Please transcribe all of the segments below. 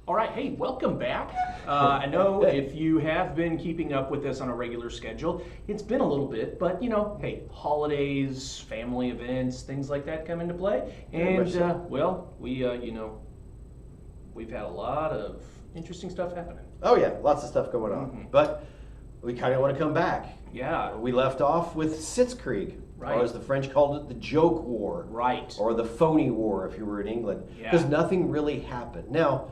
All right, hey, welcome back. I know if you have been keeping up with us on a regular schedule, it's been a little bit, but hey, holidays, family events, things like that come into play. And, well, we've had a lot of interesting stuff happening. Oh yeah, lots of stuff going on. But we kind of want to come back. Yeah. We left off with Sitzkrieg, or as the French called it, the joke war. Right. Or the phony war if you were in England. Because nothing really happened. Now,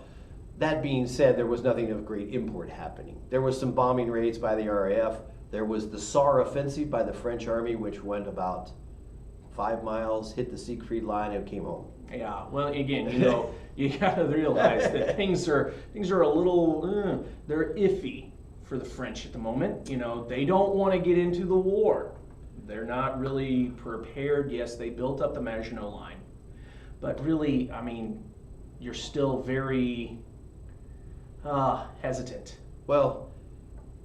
that being said, there was nothing of great import happening. There was some bombing raids by the RAF. There was the Saar offensive by the French army, which went about 5 miles, hit the Siegfried line, and came home. Yeah, well, again, you gotta realize that things are a little, they're iffy for the French at the moment. They don't want to get into the war. They're not really prepared. Yes, they built up the Maginot Line, but really, I mean, you're still very hesitant. Well,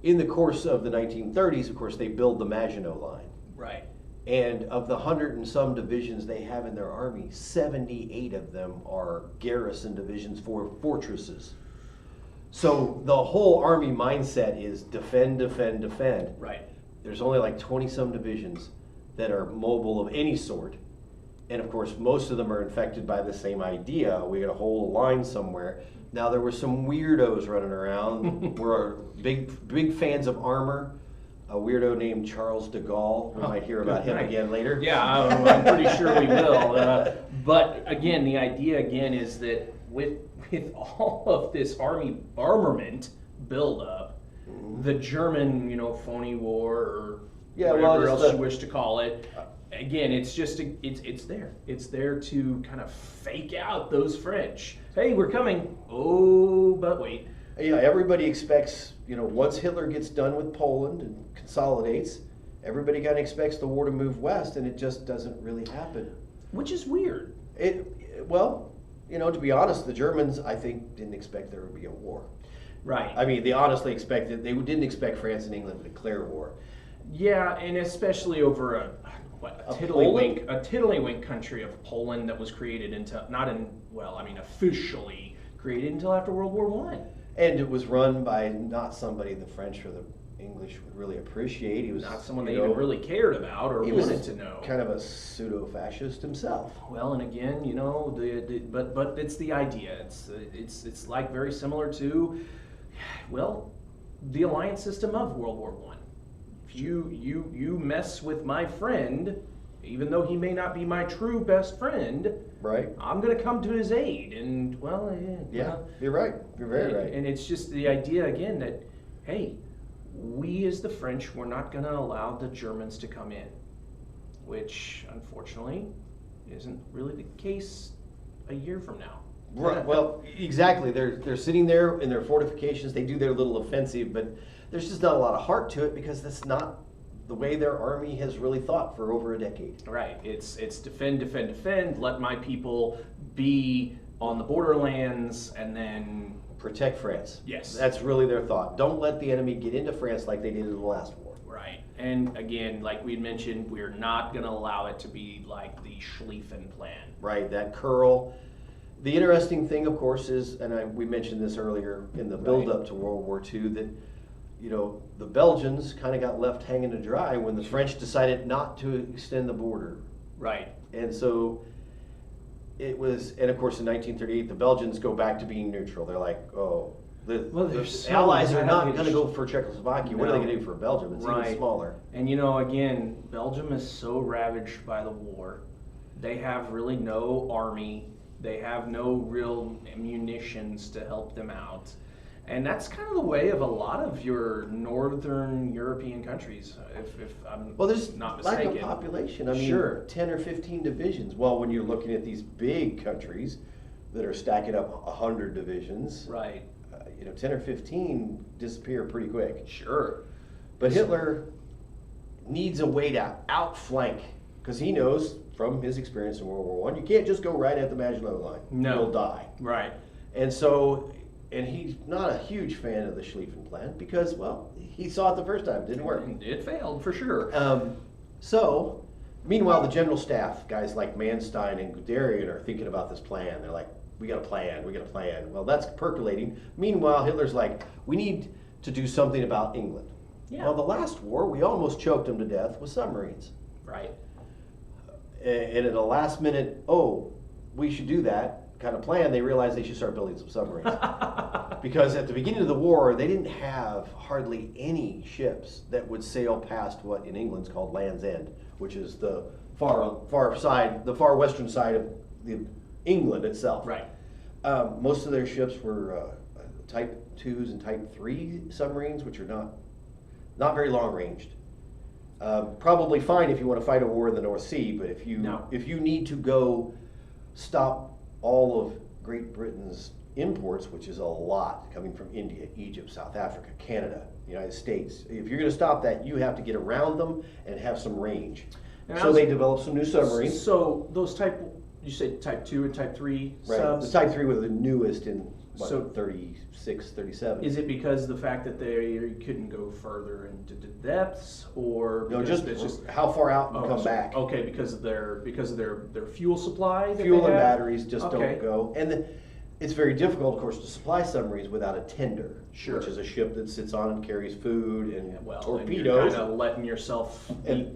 in the course of the 1930s, of course, they build the Maginot Line. Right. And of the 100 and some divisions they have in their army, 78 of them are garrison divisions for fortresses. So the whole army mindset is defend, defend, defend. Right. There's only like 20 some divisions that are mobile of any sort. And of course, most of them are infected by the same idea. We got to hold a line somewhere. Now, there were some weirdos running around. We're big fans of armor. A weirdo named Charles de Gaulle. We might hear about him again later. Yeah, I'm pretty sure we will. But again, the idea again is that with all of this army armament buildup, the German, phony war or whatever else you wish to call it. Again, it's just it's there. It's there to kind of fake out those French. Hey, we're coming. Oh, but wait. Yeah, everybody expects, once Hitler gets done with Poland and consolidates, everybody kind of expects the war to move west, and it just doesn't really happen. Which is weird. To be honest, the Germans, I think, didn't expect there would be a war. Right. I mean, they honestly expected, they didn't expect France and England to declare war. Yeah, and especially over a tiddlywink country of Poland that was created officially created until after World War I. And it was run by not somebody the French or the English would really appreciate. He was not someone they even really cared about or wanted to know. Kind of a pseudo-fascist himself. Well, and again, but it's the idea. It's like very similar to, the alliance system of World War I. If you mess with my friend, even though he may not be my true best friend, right? I'm going to come to his aid, and you're right. You're very right. And it's just the idea again that, hey, we as the French, we're not going to allow the Germans to come in, which unfortunately isn't really the case a year from now. Right. Well, exactly. They're sitting there in their fortifications. They do their little offensive, but there's just not a lot of heart to it because that's not the way their army has really thought for over a decade. Right. It's defend, defend, defend. Let my people be on the borderlands, and then protect France. Yes. That's really their thought. Don't let the enemy get into France like they did in the last war. Right. And again, like we mentioned, we're not going to allow it to be like the Schlieffen Plan. Right. That curl. The interesting thing, of course, is, and we mentioned this earlier in the build-up to World War II, that the Belgians kind of got left hanging to dry when the French decided not to extend the border. Right. And so it was, and of course in 1938, the Belgians go back to being neutral. They're like, the Allies are not going to go for Czechoslovakia. What are they going to do for Belgium? It's even smaller. And again, Belgium is so ravaged by the war. They have really no army. They have no real munitions to help them out. And that's kind of the way of a lot of your northern European countries, if I'm there's not mistaken. Lack of population. I mean, 10 or 15 divisions. Well, when you're looking at these big countries that are stacking up 100 divisions, right? 10 or 15 disappear pretty quick. Sure. But Hitler needs a way to outflank, because he knows from his experience in World War I, you can't just go right at the Maginot Line. No. You'll die. Right. And so, and he's not a huge fan of the Schlieffen Plan because, he saw it the first time. It didn't work. It failed, for sure. Meanwhile, the general staff, guys like Manstein and Guderian, are thinking about this plan. They're like, we got a plan, we got a plan. Well, that's percolating. Meanwhile, Hitler's like, we need to do something about England. Yeah. Well, the last war, we almost choked them to death with submarines. Right. And at a last minute, oh, we should do that kind of plan, they realized they should start building some submarines. Because at the beginning of the war, they didn't have hardly any ships that would sail past what in England's called Land's End, which is the far side, the far western side of England itself. Right. Most of their ships were Type 2s and Type 3 submarines, which are not very long ranged. Probably fine if you want to fight a war in the North Sea, but if you need to go stop all of Great Britain's imports, which is a lot coming from India, Egypt, South Africa, Canada, United States, if you're going to stop that, you have to get around them and have some range. And so they developed some new submarines. So those you said Type 2 and Type 3 right. subs? The Type 3 were the newest in, So 36, 37. Is it because of the fact that they couldn't go further into the depths, or no, just how far out and come back? Okay, because of their fuel supply. Fuel and batteries just don't go, and it's very difficult, of course, to supply submarines without a tender, which is a ship that sits on and carries food and torpedoes. And you're kind of letting yourself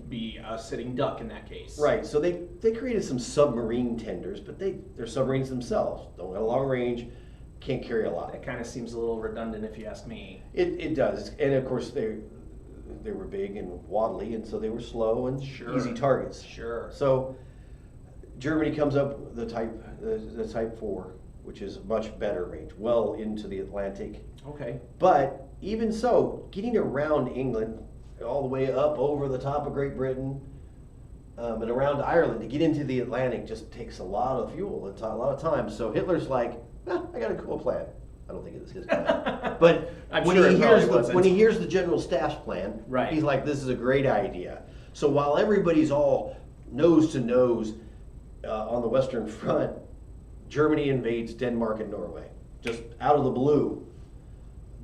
be a sitting duck in that case. Right. So they created some submarine tenders, but they're submarines themselves. Don't have a long range. Can't carry a lot. That kind of seems a little redundant, if you ask me. It does, and of course they were big and waddly, and so they were slow and easy targets. Sure. So Germany comes up with the Type 4, which is much better range, well into the Atlantic. Okay. But even so, getting around England, all the way up over the top of Great Britain, and around Ireland to get into the Atlantic just takes a lot of fuel, a lot of time. So Hitler's like, I got a cool plan. I don't think it was his plan. But when he hears the General Staff's plan, he's like, this is a great idea. So while everybody's all nose to nose on the Western Front, Germany invades Denmark and Norway. Just out of the blue.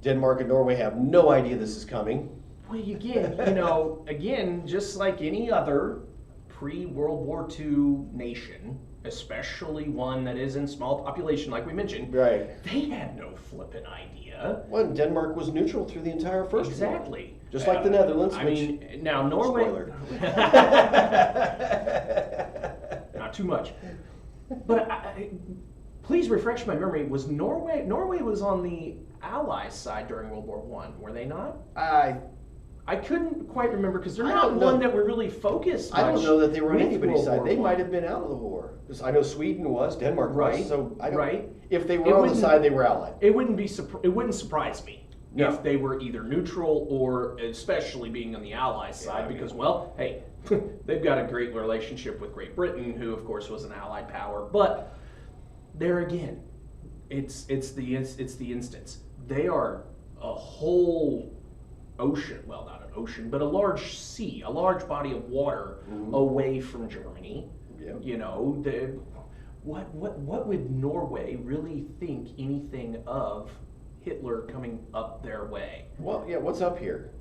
Denmark and Norway have no idea this is coming. Well, again, just like any other pre-World War II nation, especially one that is in small population, like we mentioned, they had no flippin' idea. Well, Denmark was neutral through the entire First War. Exactly. Just like the Netherlands. Now Norway. Spoiler. Not too much. But please refresh my memory. Was Norway was on the Allies' side during World War I? Were they not? I couldn't quite remember because they're not one that were really focused. I don't know that they were on anybody's side. They might have been out of the war. Because I know Sweden was, Denmark was. So I don't. If they were on the side, they were allied. It wouldn't surprise me if they were either neutral or especially being on the Allies' side because, well, hey, they've got a great relationship with Great Britain, who of course was an allied power. But there again, it's the instance. They are a whole ocean, well, not an ocean, but a large sea, a large body of water away from Germany. Yep. What would Norway really think anything of Hitler coming up their way? Well, yeah, what's up here?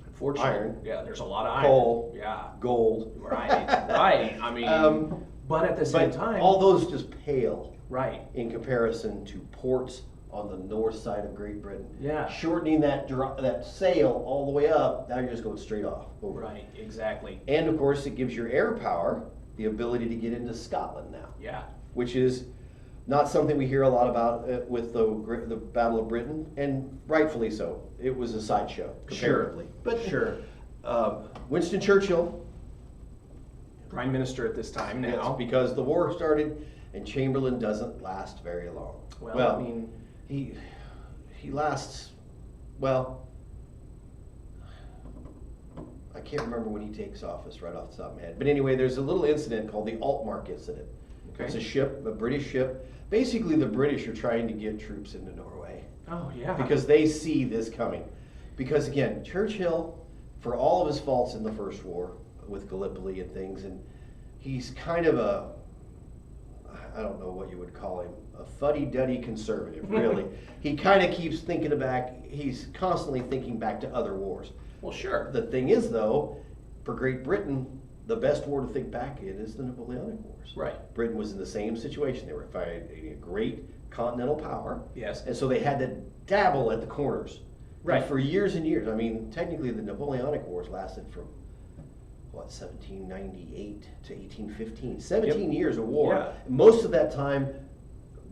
Unfortunately, iron. Yeah, there's a lot of iron. Coal. Yeah. Gold. Right. I mean, but at the same time, all those just pale. Right. In comparison to ports on the north side of Great Britain. Yeah. Shortening that sail all the way up, now you're just going straight off. Over. Right, exactly. And of course, it gives your air power the ability to get into Scotland now. Yeah. Which is not something we hear a lot about with the Battle of Britain, and rightfully so. It was a sideshow, comparatively. Sure. But Winston Churchill, Prime Minister at this time now. Yes, because the war started, and Chamberlain doesn't last very long. Well, I mean, he lasts, well, I can't remember when he takes office right off the top of my head. But anyway, there's a little incident called the Altmark incident. Okay. It's a ship, a British ship. Basically, the British are trying to get troops into Norway. Oh, yeah. Because they see this coming. Because again, Churchill, for all of his faults in the First War with Gallipoli and things, and he's kind of I don't know what you would call him, a fuddy-duddy conservative, really. He kind of keeps thinking back, he's constantly thinking back to other wars. Well, sure. The thing is, though, for Great Britain, the best war to think back in is the Napoleonic Wars. Right. Britain was in the same situation. They were fighting a great continental power. Yes. And so they had to dabble at the corners. Right. And for years and years. I mean, technically the Napoleonic Wars lasted from, 1798 to 1815. 17 years of war. Yeah. Most of that time,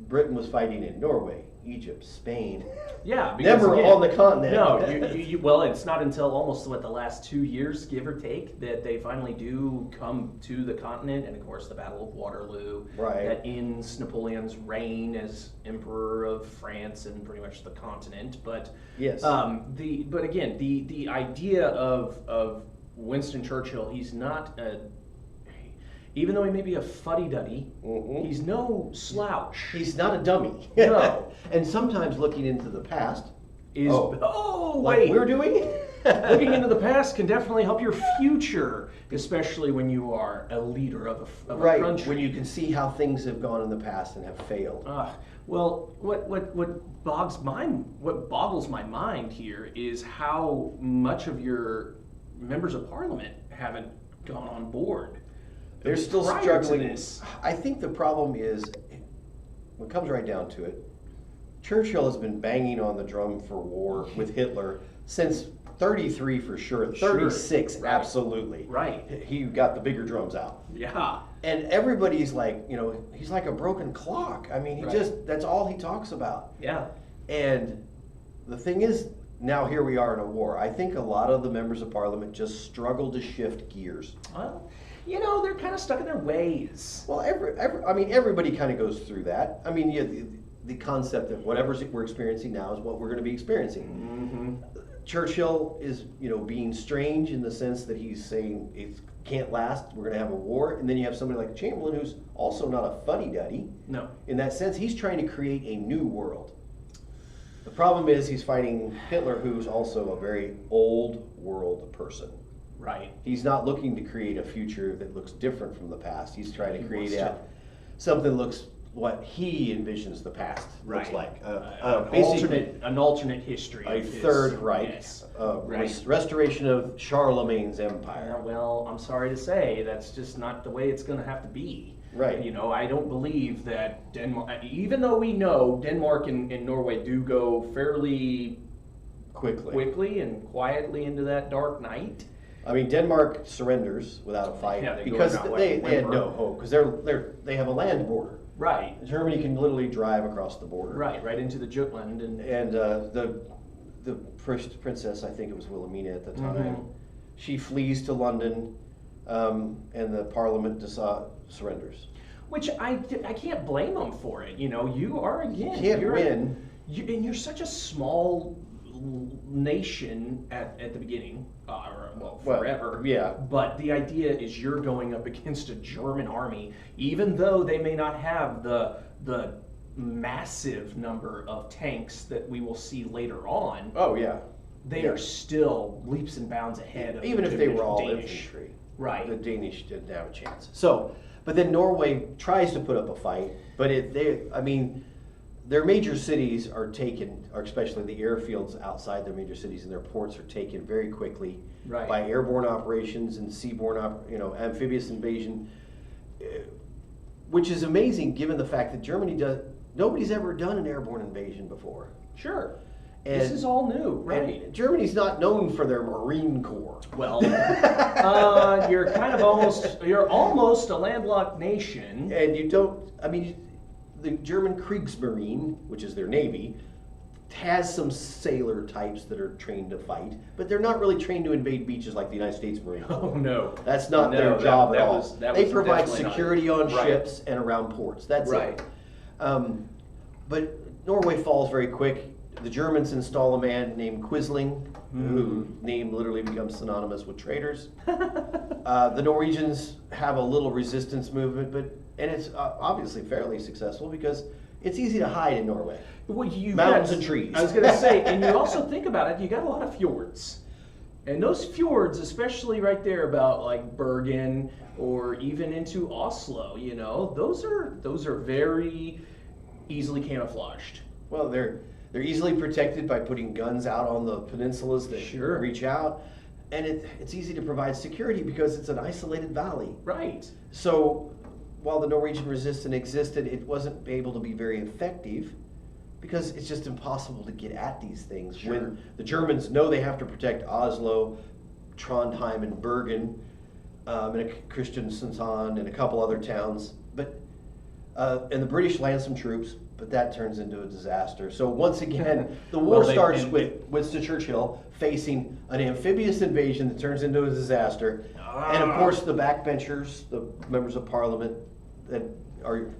Britain was fighting in Norway, Egypt, Spain. Yeah, because Never again, on the continent. No, well, it's not until almost the last 2 years, give or take, that they finally do come to the continent, and of course the Battle of Waterloo, Right. that ends Napoleon's reign as Emperor of France and pretty much the continent. But Yes. but again, the idea of Winston Churchill, he's not a, even though he may be a fuddy-duddy, Mhm. he's no slouch. He's not a dummy. No. And sometimes looking into the past, Is like wait, we're doing. looking into the past can definitely help your future, especially when you are a leader of a Right, country. when you can see how things have gone in the past and have failed. Well, what boggles my mind here is how much of your members of parliament haven't gone on board. They're still prior to struggling. this. I think the problem is, when it comes right down to it, Churchill has been banging on the drum for war with Hitler since 33 for sure, 36 Right. absolutely. Right. He got the bigger drums out. Yeah. And everybody's like, he's like a broken clock. I mean, Right. that's all he talks about. Yeah. And the thing is, now here we are in a war. I think a lot of the members of parliament just struggle to shift gears. Well, they're kind of stuck in their ways. Well, everybody kind of goes through that. I mean, the concept that whatever we're experiencing now is what we're going to be experiencing. Mm-hmm. Churchill is, being strange in the sense that he's saying it can't last. We're going to have a war, and then you have somebody like Chamberlain who's also not a fuddy-duddy. No. In that sense, he's trying to create a new world. The problem is he's fighting Hitler, who's also a very old world person. Right. He's not looking to create a future that looks different from the past. He's trying to He create wants to- something that looks what he envisions the past looks Right. like. Basically, an alternate history. A of his- third Reich, Yes. Right. restoration of Charlemagne's empire. Well, I'm sorry to say that's just not the way it's going to have to be. Right. I don't believe that Denmark, even though we know Denmark and Norway do go fairly quickly and quietly into that dark night. I mean, Denmark surrenders without a fight Yeah, they go because out they like had whimper. no hope because they have a land border. Right. Germany can literally drive across the border. Right into the Jutland And the first princess, I think it was Wilhelmina at the time, Mhm. she flees to London, and the Parliament surrenders. Which I can't blame them for it. You are again. You can't you're win. And you're such a small nation at the beginning, forever. Yeah. But the idea is you're going up against a German army, even though they may not have the massive number of tanks that we will see later on. Oh yeah. They are still leaps and bounds ahead of Even the if they were all Danish. infantry, Right. the Danish didn't have a chance. So, but then Norway tries to put up a fight, but their major cities are taken, or especially the airfields outside their major cities and their ports are taken very quickly Right. by airborne operations and seaborne, amphibious invasion, which is amazing given the fact that nobody's ever done an airborne invasion before. Sure. And- This is all new, right? And Germany's not known for their Marine Corps. Well, you're almost a landlocked nation. And the German Kriegsmarine, which is their navy, has some sailor types that are trained to fight, but they're not really trained to invade beaches like the United States Marine Corps. Oh no. That's not their No, job that at all. was- that They was provide definitely not security it. on Right. ships and around ports. That's Right. it. But Norway falls very quick. The Germans install a man named Quisling, whose name literally becomes synonymous with traitors. The Norwegians have a little resistance movement, and it's obviously fairly successful because it's easy to hide in Norway. Well, Mountains and trees. I was going to say, and you also think about it, you got a lot of fjords. And those fjords, especially right there about like Bergen or even into Oslo, those are very easily camouflaged. Well, they're easily protected by putting guns out on the peninsulas that Sure. reach out. and it's easy to provide security because it's an isolated valley. Right. So while the Norwegian resistance existed, it wasn't able to be very effective because it's just impossible to get at these things. Sure. When the Germans know they have to protect Oslo, Trondheim, and Bergen, and Kristiansand, and a couple other towns, but and the British land some troops, but that turns into a disaster. So once again, the war starts with Winston Churchill facing an amphibious invasion that turns into a disaster, and of course the backbenchers, the members of Parliament that are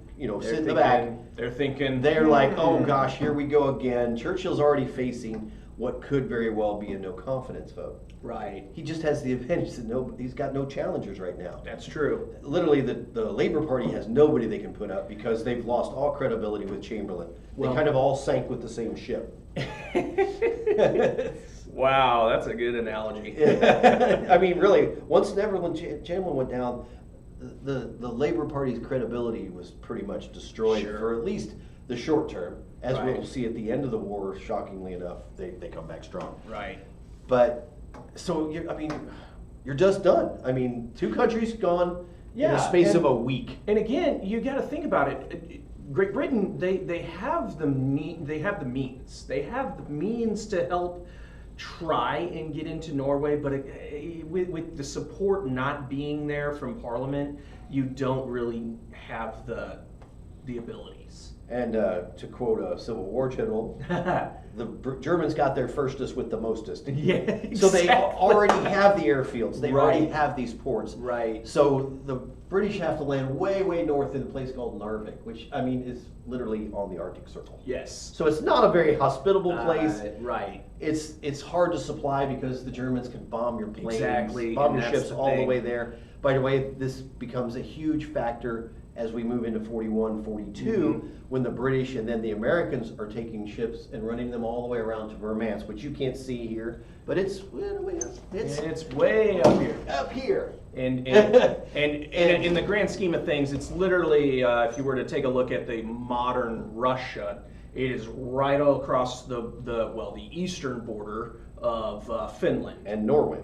sit in the back. They're like, oh gosh, here we go again. Churchill's already facing what could very well be a no confidence vote. Right. He just has the advantage that he's got no challengers right now. That's true. Literally, the Labour Party has nobody they can put up because they've lost all credibility with Chamberlain. They kind of all sank with the same ship. Wow, that's a good analogy. I mean, really, once Chamberlain went down, the Labour Party's credibility was pretty much destroyed for at least the short term. As we'll see at the end of the war, shockingly enough, they come back strong. Right. But, so, you're just done. I mean, 2 countries gone in the space of a week. And again, you got to think about it. Great Britain, they have the means. They have the means to help try and get into Norway, but with the support not being there from Parliament, you don't really have the abilities. And to quote a Civil War general, the Germans got there firstest with the mostest. Yeah, exactly. So they already have the airfields. They already have these ports. Right. So the British have to land way, way north in a place called Narvik, which, is literally on the Arctic Circle. Yes. So it's not a very hospitable place. Right. It's hard to supply because the Germans can bomb your planes, bomb your ships all the way there. By the way, this becomes a huge factor as we move into 41, 42, when the British and then the Americans are taking ships and running them all the way around to Murmansk, which you can't see here, but it's way up here. Up here. And in the grand scheme of things, it's literally, if you were to take a look at the modern Russia, it is right all across the eastern border of Finland and Norway,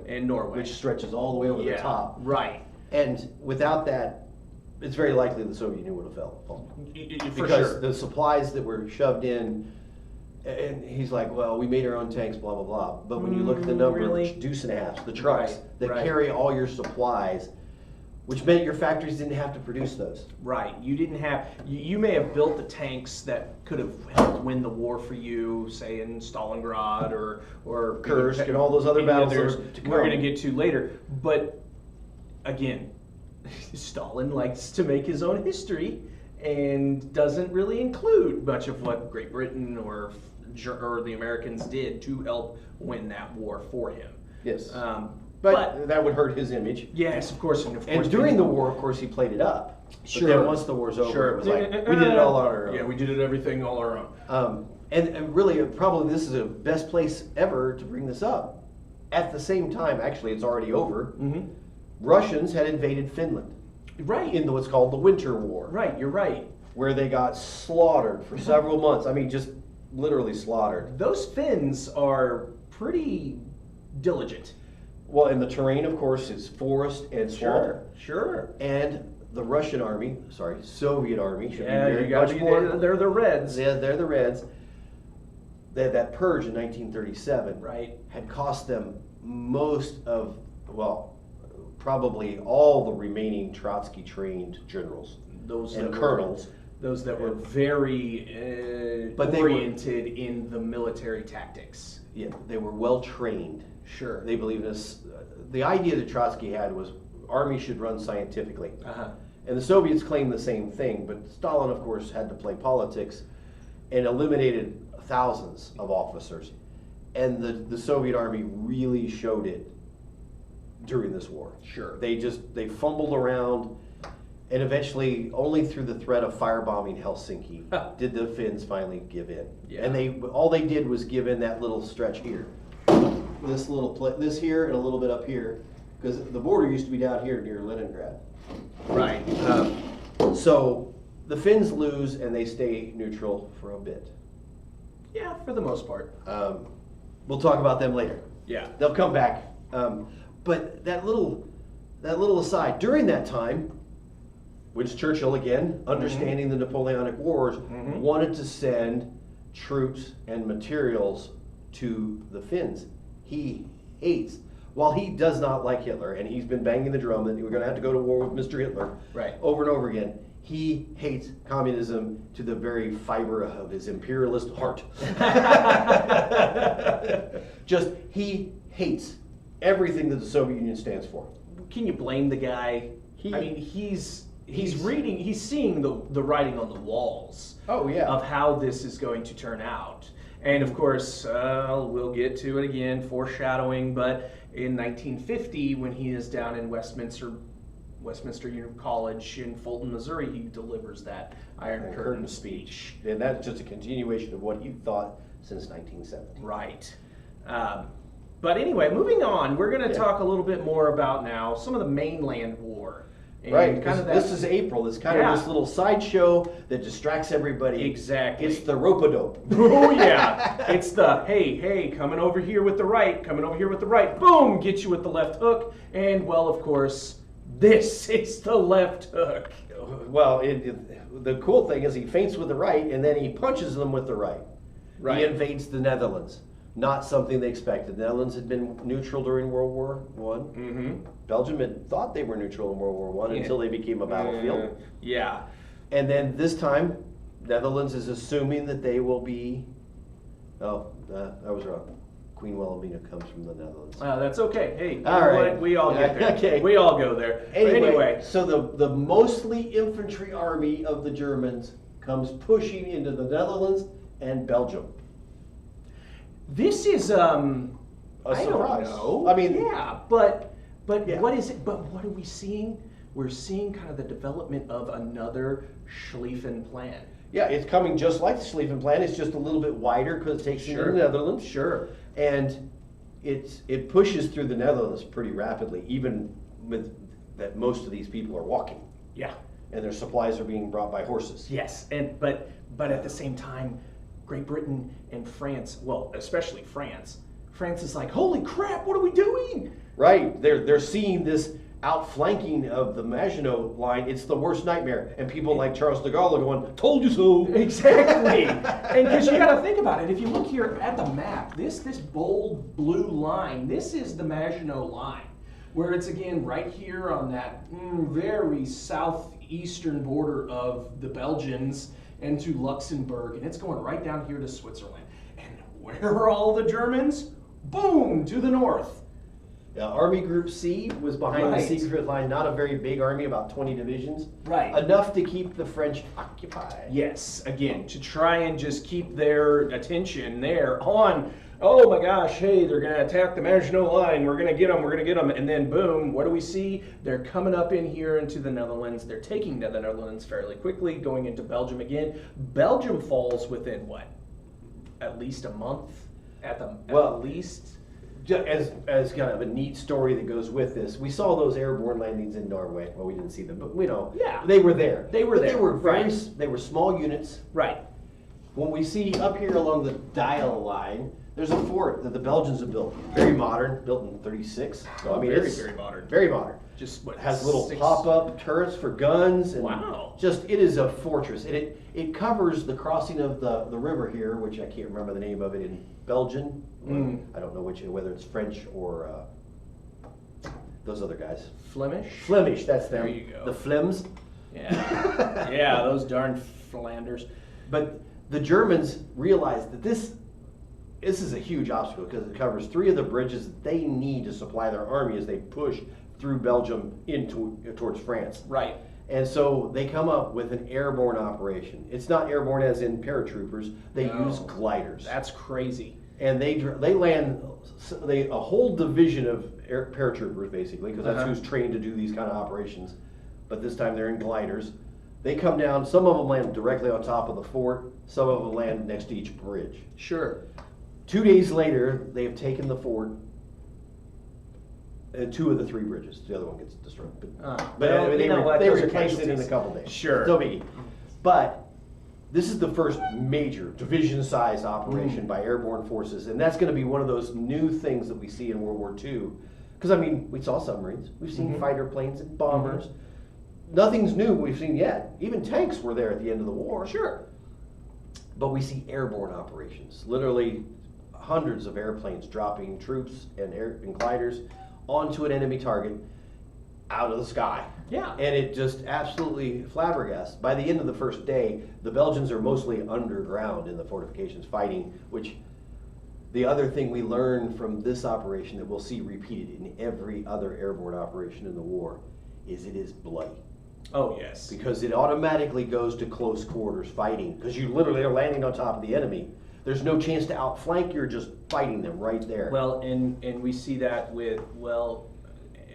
which stretches all the way over the top. Right. And without that, it's very likely the Soviet Union would have fallen. Because the supplies that were shoved in, and he's like, well, we made our own tanks, blah, blah, blah. But when you look at the number of deuce and a halves, the trucks that carry all your supplies, which meant your factories didn't have to produce those. Right. You may have built the tanks that could have helped win the war for you, say in Stalingrad or Kursk and all those other battles we're going to get to later. But again, Stalin likes to make his own history and doesn't really include much of what Great Britain or the Americans did to help win that war for him. Yes. But that would hurt his image. Yes, of course. And during the war, of course, he played it up. Sure. But then once the war's over, it was like, we did it all on our own. Yeah, we did everything all our own. And really, probably this is the best place ever to bring this up. At the same time, actually, it's already over. Russians had invaded Finland. Right. In what's called the Winter War. Right, you're right. Where they got slaughtered for several months. I mean, just literally slaughtered. Those Finns are pretty diligent. Well, and the terrain, of course, is forest and swamp. Sure. And the Russian army, Soviet army, should be very much more. They're the Reds. Yeah, they're the Reds. They had that purge in 1937. Right. Had cost them most of, probably all the remaining Trotsky-trained generals and colonels. Those that were very oriented in the military tactics. Yeah, they were well trained. Sure. They believed in this. The idea that Trotsky had was army should run scientifically. And the Soviets claimed the same thing, but Stalin, of course, had to play politics and eliminated thousands of officers. And the Soviet army really showed it during this war. Sure. They fumbled around, and eventually, only through the threat of firebombing Helsinki did the Finns finally give in. Yeah. And all they did was give in that little stretch here. This here and a little bit up here, because the border used to be down here near Leningrad. Right. So the Finns lose and they stay neutral for a bit. Yeah, for the most part. We'll talk about them later. Yeah. They'll come back. But that little aside, during that time, Winston Churchill, again, understanding the Napoleonic Wars, wanted to send troops and materials to the Finns. He hates, while he does not like Hitler, and he's been banging the drum that we're going to have to go to war with Mr. Hitler over and over again, he hates communism to the very fiber of his imperialist heart. Just, he hates everything that the Soviet Union stands for. Can you blame the guy? I mean, he's reading, he's seeing the writing on the walls. Oh, yeah. Of how this is going to turn out. And of course, we'll get to it again, foreshadowing, but in 1950, when he is down in Westminster College in Fulton, Missouri, he delivers that Iron Curtain speech. And that's just a continuation of what he thought since 1970. Right. But anyway, moving on, we're going to talk a little bit more about now some of the mainland war. And right, kind of this is April. It's kind of this little sideshow that distracts everybody. Exactly. It's the rope-a-dope. Oh yeah, it's the hey, coming over here with the right, boom, get you with the left hook, and well, of course, this is the left hook. Well, the cool thing is he feints with the right, and then he punches them with the right. He invades the Netherlands. Not something they expected. The Netherlands had been neutral during World War I. Belgium had thought they were neutral in World War I until they became a battlefield. Yeah. And then this time, Netherlands is assuming that they will be. Oh, I was wrong. Queen Wilhelmina comes from the Netherlands. That's okay. Hey, all right. We all get there. Okay. We all go there. Anyway, so the mostly infantry army of the Germans comes pushing into the Netherlands and Belgium. This is a I surprise. don't know. I mean, but what is it? But what are we seeing? We're seeing kind of the development of another Schlieffen Plan. Yeah, it's coming just like the Schlieffen Plan. It's just a little bit wider because it takes you to the Netherlands. Sure. And it pushes through the Netherlands pretty rapidly, even with that most of these people are walking. Yeah. And their supplies are being brought by horses. Yes, and but at the same time, Great Britain and France, well, especially France is like, holy crap, what are we doing? Right, they're seeing this outflanking of the Maginot Line. It's the worst nightmare. And people like Charles de Gaulle are going, told you so. Exactly. And because you got to think about it, if you look here at the map, this bold blue line, this is the Maginot Line, where it's again right here on that very southeastern border of the Belgians and to Luxembourg, and it's going right down here to Switzerland. And where are all the Germans? Boom, to the north. Army Group C was behind the Siegfried Line, not a very big army, about 20 divisions. Right. Enough to keep the French occupied. Yes, again, to try and just keep their attention there on, oh my gosh, hey, they're going to attack the Maginot Line, we're going to get them, and then boom, what do we see? They're coming up in here into the Netherlands, they're taking the Netherlands fairly quickly, going into Belgium again. Belgium falls within what? At least a month? At least? As kind of a neat story that goes with this, we saw those airborne landings in Norway. Well, we didn't see them, but we know they were there. They were there. They were small units. Right. When we see up here along the Dial line, there's a fort that the Belgians have built. Very modern, built in '36. So I mean, it's very modern. Very modern. Just what has little pop-up turrets for guns. And Just it is a fortress. And it covers the crossing of the river here, which I can't remember the name of it in Belgian. I don't know whether it's French or those other guys. Flemish, that's them. There you go. The Flems. Yeah. Yeah, those darn Flanders. But the Germans realized that this is a huge obstacle because it covers 3 of the bridges that they need to supply their army as they push through Belgium towards France. Right. And so they come up with an airborne operation. It's not airborne as in paratroopers. They use gliders. That's crazy. And they land a whole division of paratroopers basically, because that's who's trained to do these kind of operations. But this time they're in gliders. They come down. Some of them land directly on top of the fort. Some of them land next to each bridge. Sure. 2 days later, they have taken the fort. And 2 of the 3 bridges. The other one gets destroyed. But they replaced it in a couple days. Sure. No biggie. But this is the first major division-sized operation by airborne forces, and that's going to be one of those new things that we see in World War II Because, I mean, we saw submarines. We've seen Mhm. fighter planes and bombers. Nothing's new we've seen yet. Even tanks were there at the end of the war. Sure. But we see airborne operations. Literally hundreds of airplanes dropping troops and gliders onto an enemy target out of the sky. Yeah. And it just absolutely flabbergasted. By the end of the first day, the Belgians are mostly underground in the fortifications fighting, which the other thing we learned from this operation that we'll see repeated in every other airborne operation in the war is it is bloody. Oh, yes. Because it automatically goes to close quarters fighting, because you literally are landing on top of the enemy. There's no chance to outflank, you're just fighting them right there. Well, and we see that with,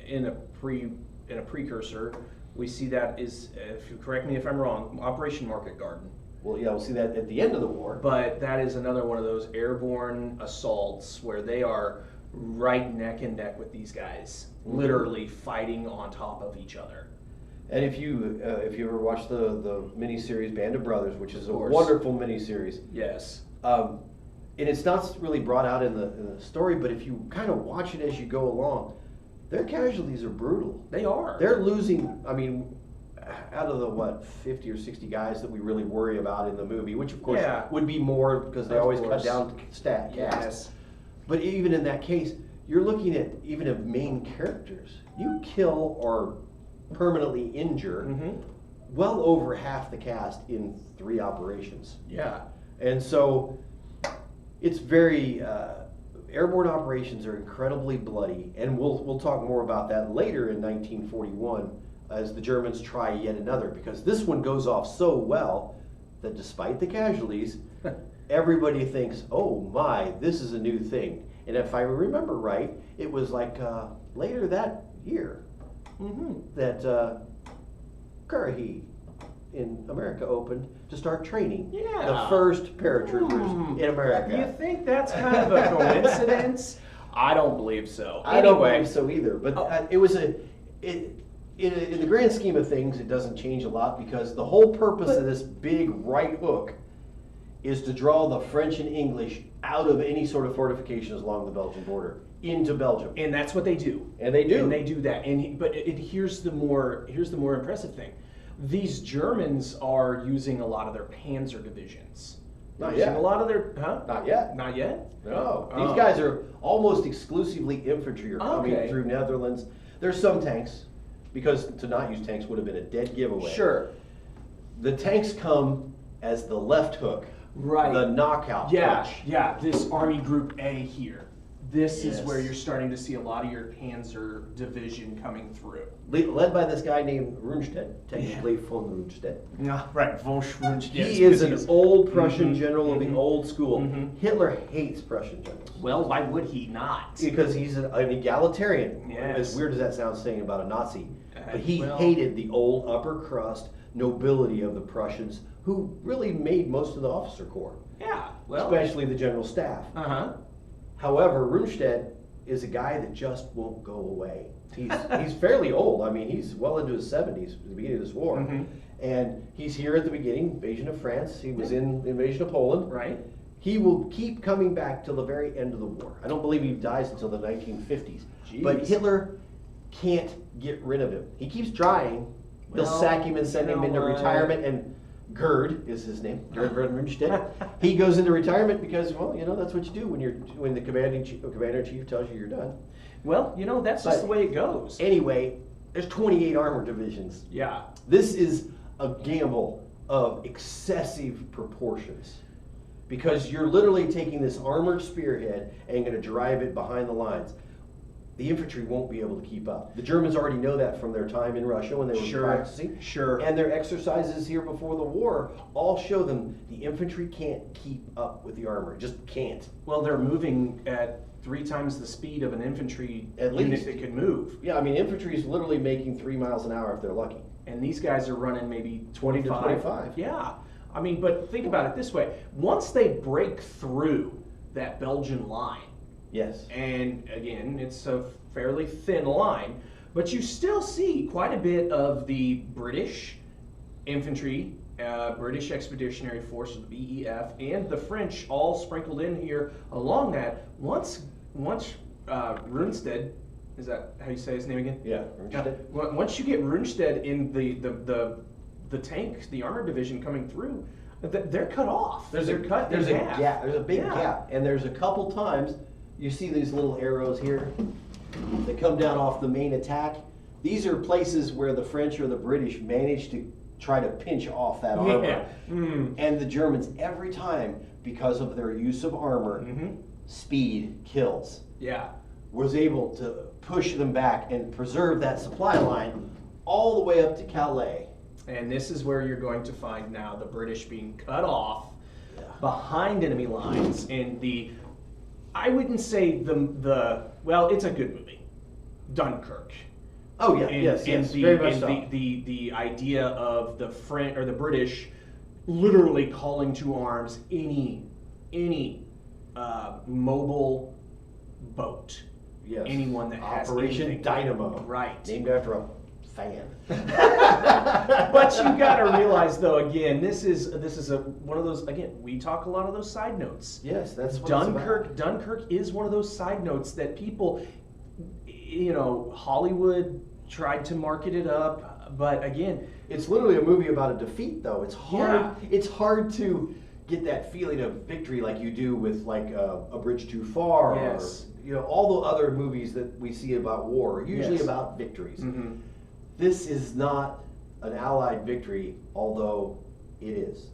in a precursor, we see that is, if you correct me if I'm wrong, Operation Market Garden. Well, yeah, we'll see that at the end of the war. But that is another one of those airborne assaults where they are right neck and neck with these guys, literally fighting on top of each other. And if you ever watch the miniseries Band of Brothers, which is a course. wonderful miniseries, Yes. and it's not really brought out in the story, but if you kind of watch it as you go along, their casualties are brutal. They are. They're losing, I mean, out of the, 50 or 60 guys that we really worry about in the movie, which of course Yeah. would be more because they Of always course. cut down cast. Yes. But even in that case, you're looking at even of main characters. You kill or permanently injure Mm-hmm. well over half the cast in 3 operations. Yeah. And so it's very, airborne operations are incredibly bloody, and we'll talk more about that later in 1941 as the Germans try yet another, because this one goes off so well that despite the casualties, everybody thinks, oh my, this is a new thing. And if I remember right, it was like later that year that Currahee in America opened to start training Yeah. the first paratroopers in America. Do you think that's kind of a coincidence? I don't believe so. I don't Anyway. believe so either, but it was in the grand scheme of things, it doesn't change a lot, because the whole purpose of this big right hook is to draw the French and English out of any sort of fortifications along the Belgian border into Belgium, And that's what they do. and they do. And they do that. But here's the more impressive thing. These Germans are using a lot of their panzer divisions. Not Using yet. A lot of their Not yet. Not yet. No, Oh. these guys are almost exclusively infantry are coming Okay. through Netherlands. There's some tanks, because to not use tanks would have been a dead giveaway. Sure. The tanks come as the left hook, Right. the knockout Yeah. push. Yeah. This Army Group A here. This is Yes. where you're starting to see a lot of your Panzer division coming through. Led by this guy named Rundstedt, technically von Rundstedt. Yeah, right. Von Schwunsch. He is an old Prussian Mhm, general of the mhm, old school. mhm. Hitler hates Prussian generals. Well, why would he not? Because he's an egalitarian. Yes. As weird as that sounds saying about a Nazi. But he well- hated the old upper crust nobility of the Prussians, who really made most of the officer corps, Yeah. Well. especially the general staff. Uh huh. However, Rundstedt is a guy that just won't go away. He's fairly old. I mean, he's well into his 70s at the beginning of this war. Mhm. And he's here at the beginning, invasion of France. He was in the invasion of Poland. Right. He will keep coming back till the very end of the war. I don't believe he dies until the 1950s. But Jeez. Hitler can't get rid of him. He keeps trying. He'll Well, sack him and send you him know into what? retirement. And Gerd is his name, Gerd von Rundstedt. He goes into retirement because, well, that's what you do when the commander-in-chief tells you you're done. Well, that's just But- the way it goes. Anyway, there's 28 armored divisions. Yeah. This is a gamble of excessive proportions, because you're literally taking this armored spearhead and going to drive it behind the lines. The infantry won't be able to keep up. The Germans already know that from their time in Russia when they were Sure, practicing. sure. And their exercises here before the war all show them the infantry can't keep up with the armor. Just can't. Well, they're moving at 3 times the speed of an infantry At unit least. that could move. Yeah, I mean, infantry is literally making 3 miles an hour if they're lucky. And these guys are running maybe 20 to 25. 25. Yeah. I mean, but think about it this way. Once they break through that Belgian line, Yes. and again, it's a fairly thin line, but you still see quite a bit of the British infantry, British Expeditionary Force, the BEF, and the French all sprinkled in here along that. Once Rundstedt Is that how you say his name again? Yeah. Once you get Rundstedt in the tank, the armored division coming through, they're cut off. There's they're cut in half. gap. There's a big Yeah. gap, and there's a couple times you see these little arrows here that come down off the main attack. These are places where the French or the British managed to try to pinch off that armor, Yeah. Mm. and the Germans every time, because of their use of armor, speed kills, Yeah. was able to push them back and preserve that supply line all the way up to Calais. And this is where you're going to find now the British being cut off behind enemy lines, and I wouldn't say well, it's a good movie, Dunkirk. Oh yeah, And, yes, and very much so. the idea of the French or the British literally calling to arms any mobile boat, Yes. anyone that has Operation anything. Dynamo, Right. named after a fan. But you got to realize, though, again, this is one of those. Again, we talk a lot of those side notes. Yes, that's what Dunkirk is one of those side notes that people, Hollywood tried to market it up, but again, it's literally a movie about a defeat, though. It's hard. Yeah. It's hard to get that feeling of victory like you do with like A Bridge Too Far, Yes. or all the other movies that we see about war are usually Yes. about victories. Mhm. This is not an Allied victory, although it is.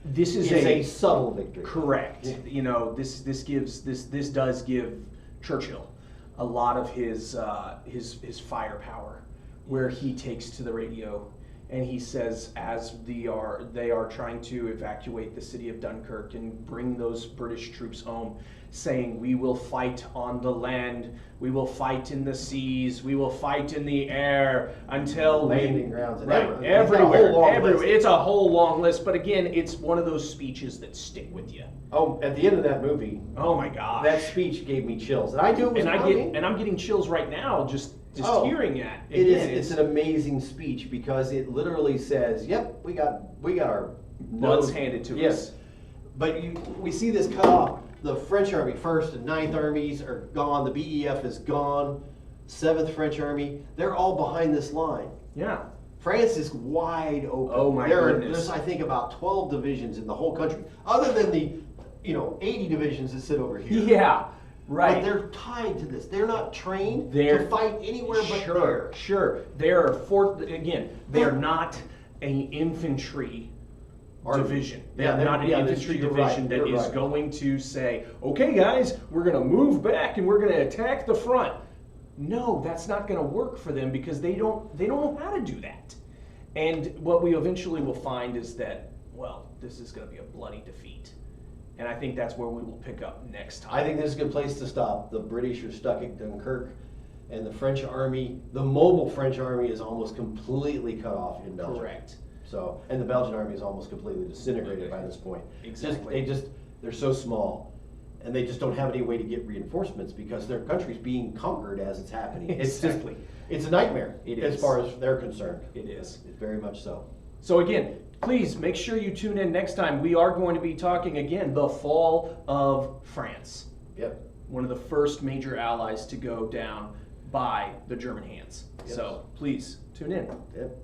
This is It's a subtle victory. correct. This does give Churchill a lot of his firepower, where he takes to the radio and he says, as they are trying to evacuate the city of Dunkirk and bring those British troops home, saying, "We will fight on the land, we will fight in the seas, we will fight in the air until Landing grounds and right, everything. It's got a whole everywhere, long everywhere." list. It's a whole long list, but again, it's one of those speeches that stick with you. Oh, at the end of that movie, Oh my gosh! that speech gave me chills, and I knew it was coming. I'm getting chills right now just hearing that. It is. Again, It's an amazing speech because it literally says, "Yep, we got our blood's nose-" handed to Yes, us. but we see this cut off. The French Army, 1st and 9th Armies are gone. The BEF is gone. 7th French Army, they're all behind this line. Yeah. France is wide open. Oh my goodness. There's I think about 12 divisions in the whole country, other than the 80 divisions that sit over here. Yeah. But Right. they're tied to this. They're not trained They're- to fight anywhere but there. Sure. They're not an infantry division. They're not an infantry you're division right, that you're is right. going to say, "Okay, guys, we're going to move back and we're going to attack the front." No, that's not going to work for them because they don't know how to do that. And what we eventually will find is that, well, this is going to be a bloody defeat. And I think that's where we will pick up next time. I think this is a good place to stop. The British are stuck at Dunkirk, and the French army, the mobile French army, is almost completely cut off in Belgium. Correct. So, and the Belgian army is almost completely disintegrated by this point. Exactly. They're so small, and they just don't have any way to get reinforcements because their country's being conquered as it's happening. Exactly. It's a nightmare It as is. far as they're concerned. It is. It's very much so. So again, please make sure you tune in next time. We are going to be talking again the fall of France, Yep. one of the first major allies to go down by the German hands. Yes. So please tune in. Yep.